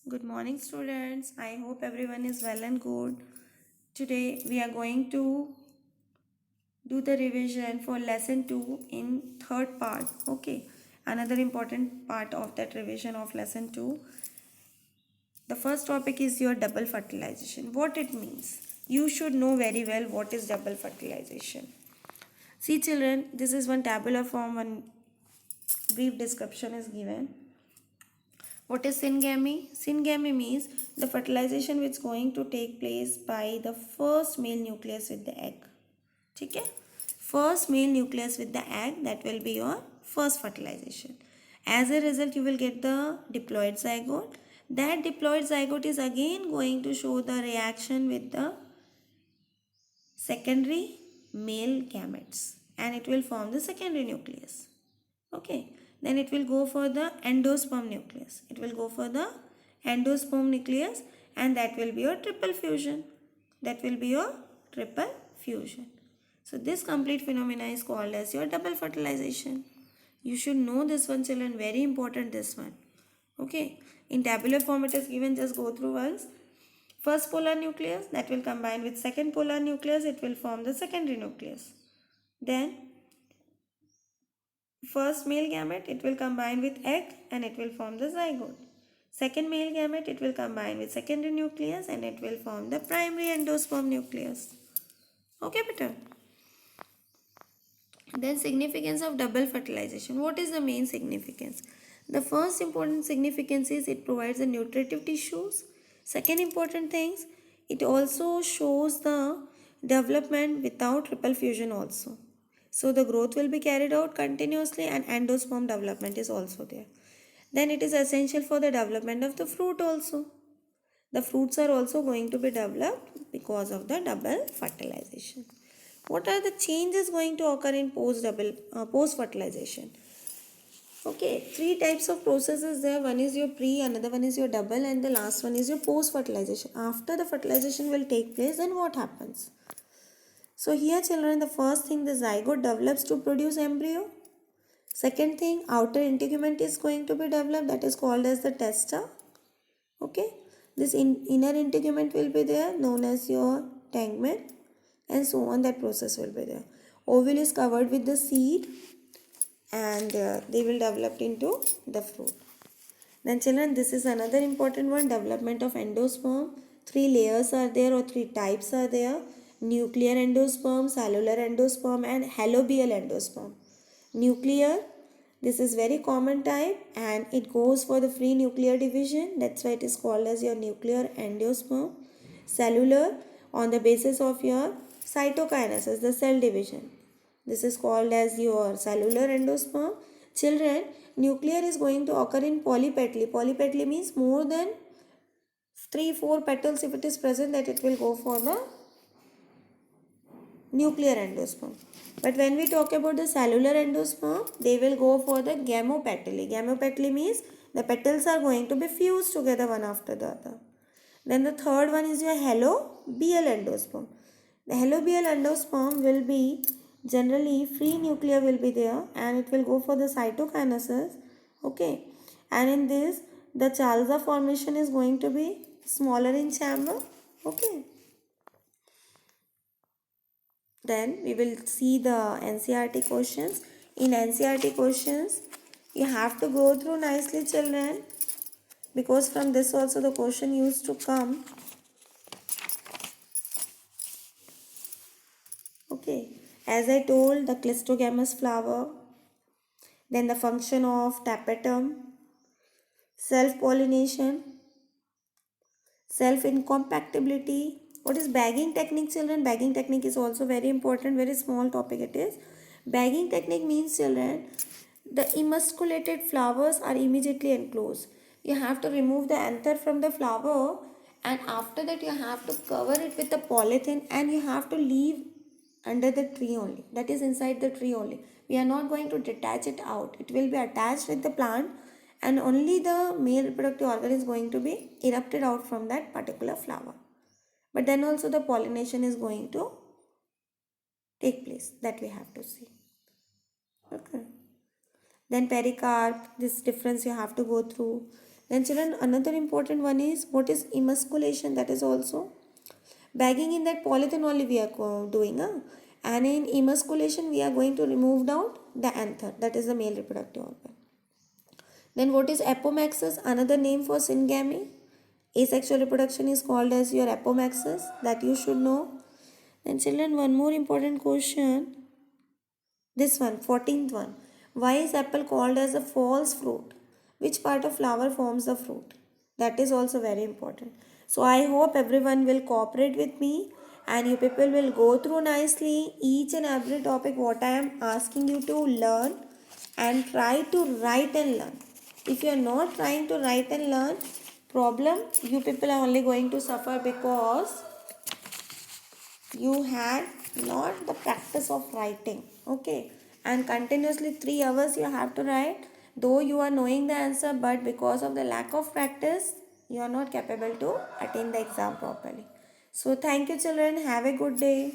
Good morning, students. I hope everyone is well and good. Today, we are going to do the revision for lesson 2 in third part. Okay, another important part of that revision of lesson 2. The first topic is your double fertilization. What it means. You should know very well what is double fertilization. See, children, this is one tabular form, one brief description is given. What is syngamy? Syngamy means the fertilization which is going to take place by the first male nucleus with the egg. Okay? First male nucleus with the egg, that will be your first fertilization. As a result, you will get the diploid zygote. That diploid zygote is again going to show the reaction with the secondary male gametes and it will form the secondary nucleus. Okay, then it will go for the endosperm nucleus. It will go for the endosperm nucleus and that will be your triple fusion. That will be your triple fusion. So this complete phenomena is called as your double fertilization. You should know this one, children. Very important, this one. Okay, in tabular form it is given, just go through once. First polar nucleus that will combine with second polar nucleus, it will form the secondary nucleus. Then first male gamete, it will combine with egg and it will form the zygote. Second male gamete, it will combine with secondary nucleus and it will form the primary endosperm nucleus. Okay, Peter. Then significance of double fertilization. What is the main significance? The first important significance is it provides the nutritive tissues. Second important things, it also shows the development without triple fusion also. So the growth will be carried out continuously and endosperm development is also there. Then it is essential for the development of the fruit also. The fruits are also going to be developed because of the double fertilization. What are the changes going to occur in post fertilization? Okay, three types of processes there. One is your pre, another one is your double, and the last one is your post fertilization. After the fertilization will take place, then what happens? So here, children, the first thing, the zygote develops to produce embryo. Second thing, outer integument is going to be developed, that is called as the testa. Okay, this inner integument will be there, known as your tegmen, and so on. That process will be there. Ovule is covered with the seed and they will develop into the fruit. Then children, this is another important one, development of endosperm. Three layers are there or three types are there: nuclear endosperm, cellular endosperm and halobial endosperm. Nuclear, this is very common type and it goes for the free nuclear division, that's why it is called as your nuclear endosperm. Cellular, on the basis of your cytokinesis, the cell division, this is called as your cellular endosperm. Children, nuclear is going to occur in polypetally. Polypetally means more than 3-4 petals if it is present, that it will go for the nuclear endosperm. But when we talk about the cellular endosperm, they will go for the gamopetally. Gamopetally means the petals are going to be fused together one after the other. Then the third one is your halobial endosperm. The halobial endosperm will be generally free nuclear will be there and it will go for the cytokinesis. Okay, and in this the Chalza formation is going to be smaller in chamber. Okay. Then we will see the NCERT questions. In NCERT questions, you have to go through nicely, children, because from this also the question used to come. Okay, as I told, the clistogamous flower, then the function of tapetum, self-pollination, self-incompatibility. What is bagging technique, children? Bagging technique is also very important, very small topic it is. Bagging technique means, children, the emasculated flowers are immediately enclosed. You have to remove the anther from the flower and after that you have to cover it with the polythene and you have to leave under the tree only. That is inside the tree only. We are not going to detach it out. It will be attached with the plant and only the male reproductive organ is going to be erupted out from that particular flower. But then also the pollination is going to take place. That we have to see. Okay. Then pericarp, this difference you have to go through. Then children, another important one is what is emasculation. That is also bagging. In that polythene only we are doing. And in emasculation we are going to remove out the anther. That is the male reproductive organ. Then what is apomaxis? Another name for syngamy. Asexual reproduction is called as your apomaxis. That you should know. Then children, one more important question. This one, 14th one. Why is apple called as a false fruit? Which part of flower forms the fruit? That is also very important. So I hope everyone will cooperate with me and you people will go through nicely each and every topic what I am asking you to learn and try to write and learn. If you are not trying to write and learn, problem, you people are only going to suffer because you had not the practice of writing. Okay, and continuously 3 hours you have to write, though you are knowing the answer, but because of the lack of practice you are not capable to attend the exam properly. So thank you children, have a good day.